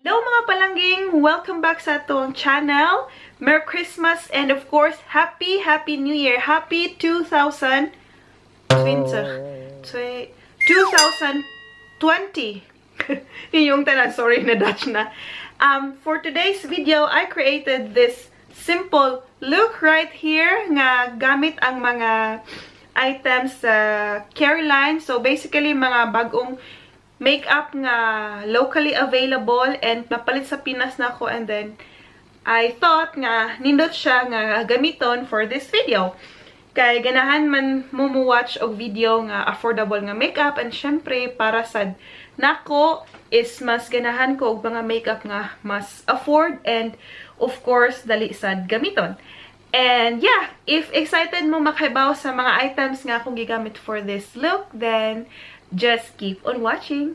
Hello mga palanggeng! Welcome back sa atong channel. Merry Christmas and of course, Happy New Year! Happy 2020! Yun yung tanan, sorry na Dutch na. For today's video, I created this simple look right here nga gamit ang mga items sa Careline. So basically, mga bagong makeup nga locally available and napalit sa Pinas na ako, and then I thought nga nindot siya nga gamiton for this video. Kay ganahan man mo watch og video nga affordable nga makeup, and syempre para sad nako is mas ganahan ko og mga makeup nga mas afford and of course dali sad gamiton. And yeah, if excited mo makahibaw sa mga items nga akong gigamit for this look, then just keep on watching.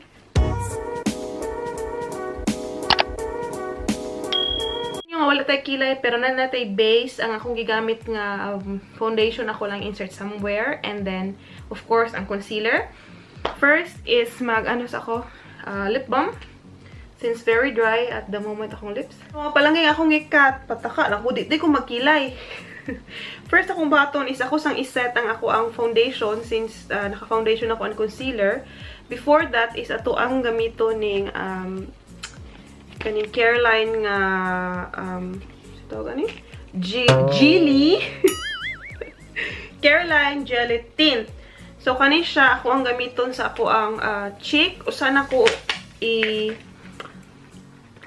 Yung wala tayo kilay pero na natay base ang akong gigamit nga foundation ako lang insert somewhere, and then of course ang concealer. First is mag-ano sa ako lip balm since very dry at the moment akong lips. So palangay akong ikat pataka lang ko di ko magkilay. First akong baton is ako sang iset ang ako ang foundation since naka-foundation ako and concealer. Before that is ato ang gamito ning kaning Careline nga ito gani jelly Careline jelly tint. So kani siya ako ang gamiton sa ako ang cheek. Usan ako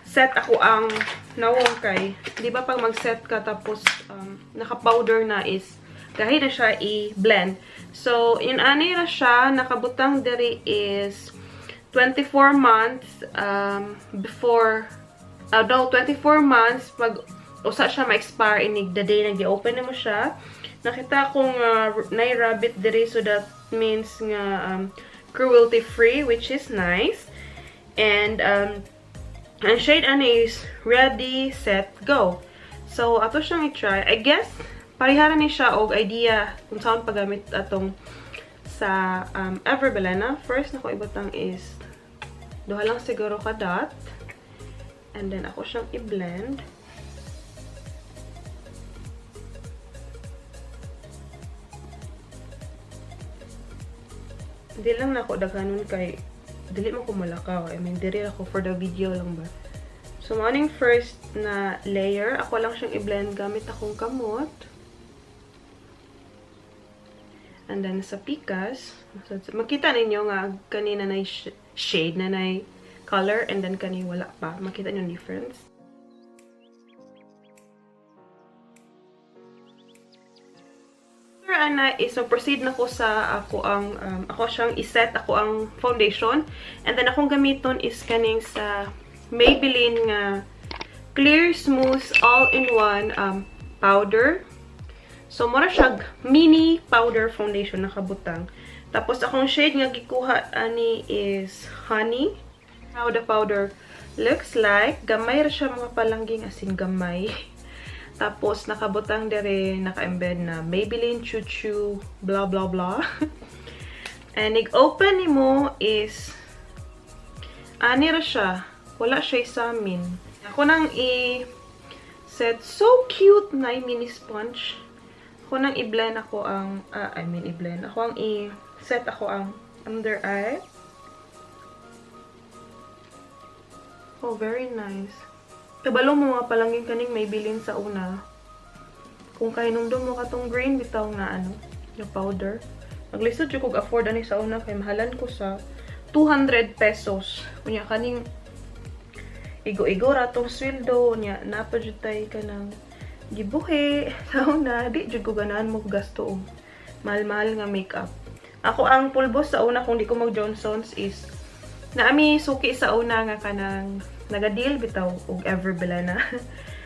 set ako ang nawong kay, di ba pag mag-set ka tapos naka-powder na is kahit na siya i-blend. So, in ani na siya, nakabutang diri is 24 months before, 24 months pag usa siya ma-expire inig the day na gi-open mo siya. Nakita kong nai-rabbit diri, so that means nga cruelty free, which is nice. And ang shade ani is ready, set, go. So, ato siyang i-try. I guess, parihara ni siya og idea kung saan paggamit atong sa Everbelena. First na ko ibutang is duha lang siguro ka dot. And then, ako siyang i-blend. Hindi lang na ako daghanon kay dili mo ko malakaw. I mean, diri ako for the video lang ba. So, morning first na layer, ako lang siyang i-blend gamit akong kamot. And then, sa pikas, makita ninyo nga kanina na shade, na na color, and then kanina wala pa. Makita niyo yung difference. Ana is so proceed na ko sa ako ang ako siyang iset ako ang foundation, and then akong gamiton is kaning sa Maybelline nga clear smooth all-in-one powder. So mura siya mini powder foundation nakabutang. Tapos akong shade nga gikuha ani is honey. How the powder looks like, gamay ra siya mga palangging, as in gamay. Tapos, nakabutang dere, naka-embed na Maybelline, Choo, blah, blah, blah. And, nag-open ni mo is, ani ra siya. Wala siya sa amin. Ako nang i-set, so cute na mini sponge. Ako nang i-blend ako ang, i-blend. Ako ang i-set ako ang under eye. Oh, very nice. Kabalo mo mga palangging kaning Maybelline sa una. Kung kahinumdum mo katong green, bitaw nga yung powder. Naglisod yung kung afford ani sa una, kay mahalan ko sa 200 pesos. Kunya kaning igo-igo ratong sweldo, nya napadyutay ka ng gibuhi sa una, di jud ko ganahan mo gasto og mahal-mahal nga makeup. Ako ang pulbos sa una kung di ko mag Johnson's is naami suki sa una nga kanang naga-deal bitaw og Everbelena.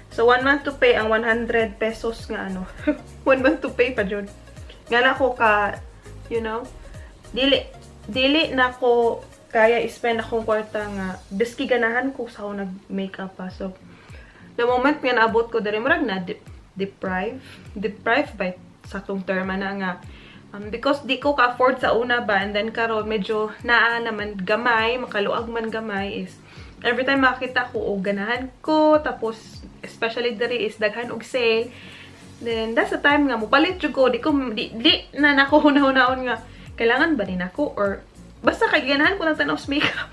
So 1 month to pay ang 100 pesos nga 1 month to pay pa jud. Nga na ko ka, you know, dili na ko kaya i-spend akong kwarta nga biski ganahan ko sa ako nag-makeup pa. So the moment nga naabot ko diri murag na deprive by sa tong term na nga because di ko ka-afford sa una ba, and then karon medyo naa naman gamay, makaluag man gamay is every time makita ko, o ganahan ko, tapos, especially diri is daghan og sale, then, that's the time nga, mupalit jud ko, di na nako hunahunahon nga, kailangan ba din ako, or, basta kay ganahan ko ng tanaws makeup.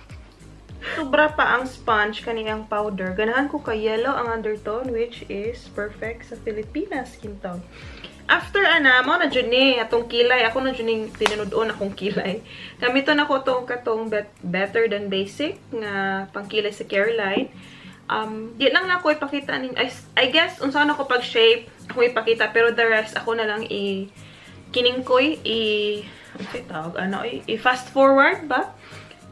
Sobra pa ang sponge kaniyang powder. Ganahan ko kay yellow ang undertone, which is perfect sa Pilipinas skin tone. After mo na dyan atong kilay. Ako na dyan tinunod-on akong kilay. Gamiton ako katong better than basic nga pangkilay sa Careline. Di lang na ako ipakita I guess unsaon ako pag-shape ako ipakita, pero the rest ako na lang kiningkoy i-fast forward ba?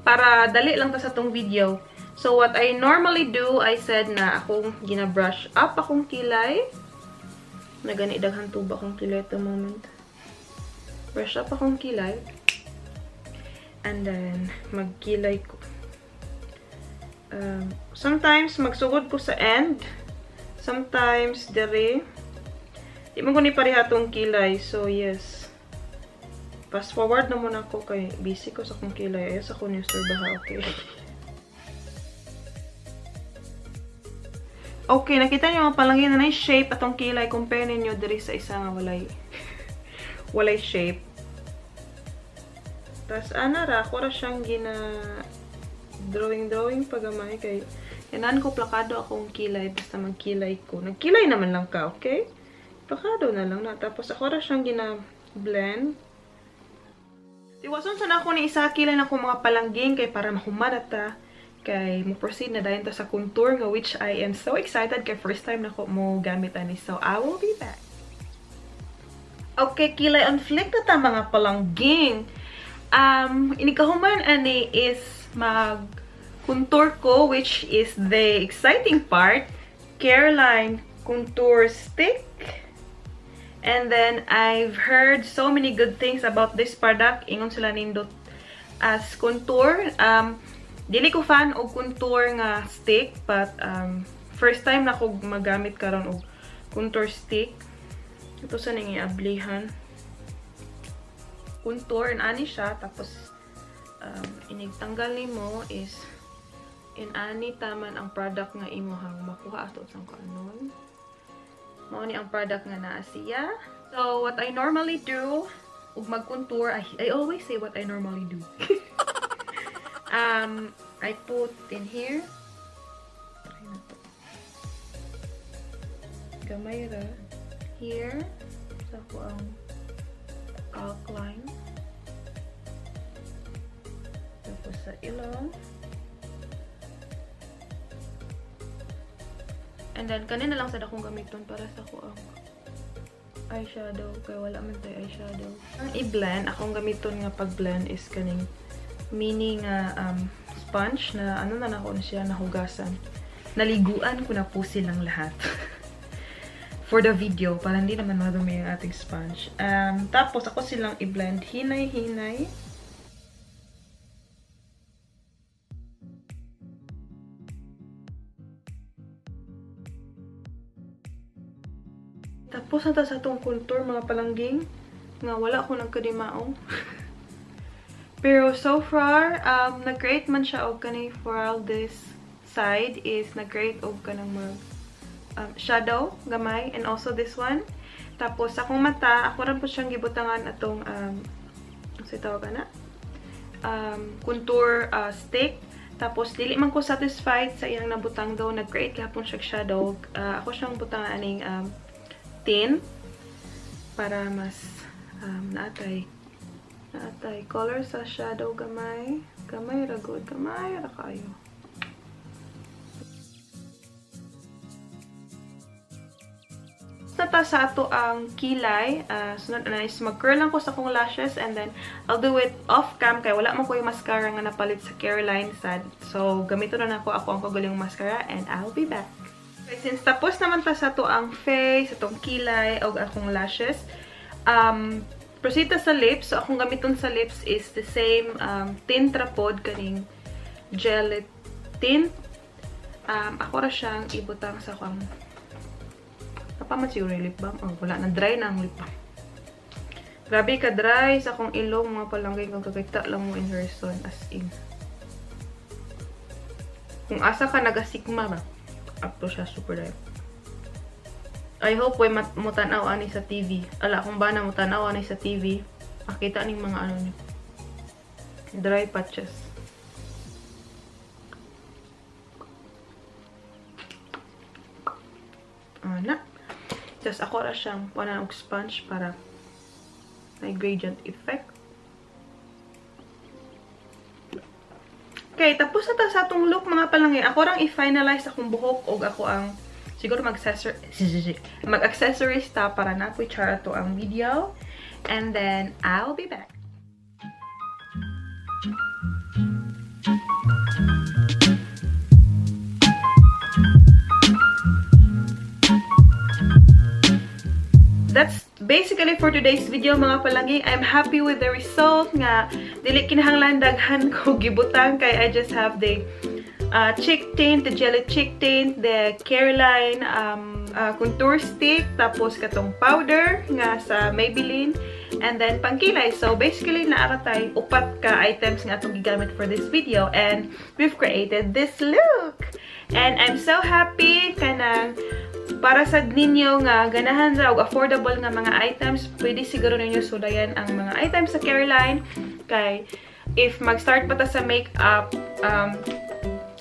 Para dali lang ta sa tong video. So what I normally do, I said na akong gina-brush up akong kilay. Nagani daghan tuba akong kilay at the moment. Brush up akong kilay. And then, magkilay ko. Sometimes, magsugod ko sa end. Sometimes, dere. Di mo ko ni pareha tong kilay. So, yes. Fast forward na muna ako kay busy ko sa akong kilay. Ayos ako ni Sir Baha, okay? Okay, nakita niyo mga palanggeng na shape atong kilay. Compare ninyo diri sa isa nga walay shape. Tas ra ko ra siyang drawing pagamay kay yanan ko plakado akong kilay basta magkilay ko. Nagkilay naman lang ka, okay? Plakado na lang na. Tapos ako ra siyang blend. Iwason sa ako ni isa kilay na ko mga palanggeng kay para mahumanata. Kay mo-proceed na dahil to sa contour nga which I am so excited kay first time na ko mo gamit ani. So, I will be back. Okay, kilay on flick na ta mga palanggeng. Inikahuman ani is mag-contour ko which is the exciting part. Careline contour stick. And then, I've heard so many good things about this product. Ingon sila nindot as contour. Dili ko fan og contour nga stick, but first time na ko magamit karon og contour stick. Ito sa ning iablihan. Contour ani siya tapos inigtanggal nimo is ani taman ang product nga imuhang makuha ato sa kanon. Mao ni ang product nga naa siya. So what I normally do ug mag-contour, I always say what I normally do. I put in here. Gamay ra. Here. Sa ko ang Careline. Tapos sa ilong. And then, kanina lang sa dakong gamiton para sa ko ang eyeshadow. Kaya wala man tayo eyeshadow. Ang i-blend, akong gamiton nga pag-blend is kaning mini nga sponge na ano na ako na siya nahugasan. Naliguan ko na po silang lahat. For the video, para hindi naman madumi ang ating sponge. Tapos ako silang i-blend hinay-hinay. Tapos nata sa itong contour mga palanggeng nga wala ko nagkadimaong. Pero so far, nag-create man siya og kanay for all this side is nag-create og kanang mag shadow, gamay, and also this one. Tapos, akong mata, ako rin po siyang gibutangan atong, kasi tawag na, contour stick. Tapos, dili man ko satisfied sa iyang nabutang daw, nag-create kahapon siya shadow. Ako siyang butangan aning tin para mas naatay color sa shadow gamay. Gamay ra good, gamay ra kayo. Nata sa ato ang kilay. Sunod na is mag-curl lang ko sa akong lashes and then I'll do it off-cam kaya wala man ko yung mascara nga napalit sa Careline sad. So, gamito na ako ang kagaling mascara and I'll be back. Okay, since tapos naman ta sa ato ang face, atong kilay, o akong lashes, proceed ta sa lips. So, akong gamiton sa lips is the same tint trapod kaning gelatin. Ako ra siyang ibutang sa akong paman siguro yung lip balm. Oh, wala na. Dry na ang lip balm. Grabe ka dry sa akong ilong. Mga palanggeng kung kakita lang mo in person. As in. Kung asa ka nagasigma ba, up to siya super dahil. I hope way mutanaw ani sa TV. Ala kung ba na mutanaw ani sa TV, makita ning mga ano niyo. Dry patches. Ana. Just ako ra siyang panang sponge para may gradient effect. Okay, tapos na ta sa atong look mga palangi. Ako rang i-finalize akong buhok o ako ang siguro mag-accessories ta para na po i-chara to ang video. And then, I'll be back. That's basically for today's video mga palangi. I'm happy with the result nga dili kinahanglan daghan ko gibutang kay I just have the cheek tint, the jelly cheek tint, the Careline contour stick, tapos katong powder nga sa Maybelline, and then pangkilay. So basically naaratay upat ka items nga atong gigamit for this video, and we've created this look. And I'm so happy kanang para sa ninyo nga ganahan ra og affordable nga mga items, pwede siguro ninyo sudayan ang mga items sa Careline. Kay if mag-start pa ta sa makeup,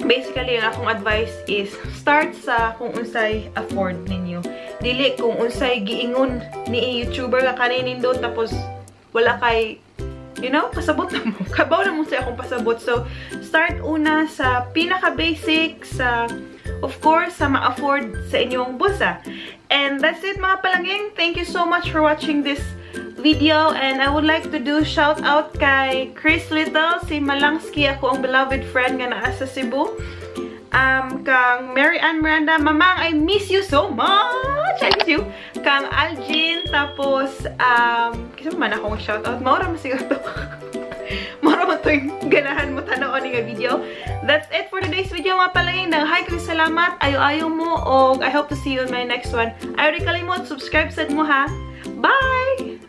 basically yung akong advice is start sa kung unsay afford ninyo. Dili kung unsay giingon ni YouTuber nga kaninin doon tapos wala kay, you know, pasabot na mo. Kabaw na mo sa akong pasabot. So start una sa pinaka-basic, sa of course, sa ma-afford sa inyong bulsa. And that's it mga palanggeng. Thank you so much for watching this video. And I would like to do shout out kay Chris Little, si Malangsky, ako ang beloved friend nga naa sa Cebu. Kang Mary Ann Miranda, Mamang, I miss you so much! I miss you! Kang Aljin, tapos, kasi man akong shout out. Maura masigaw to. Maura mo to yung ganahan mo tanaw ni nga video. That's it for today's video mga palanggeng. Hi kayo, salamat. Ayo-ayo mo. Og I hope to see you in my next one. Ayaw rin kalimot, subscribe sa mo ha. Bye!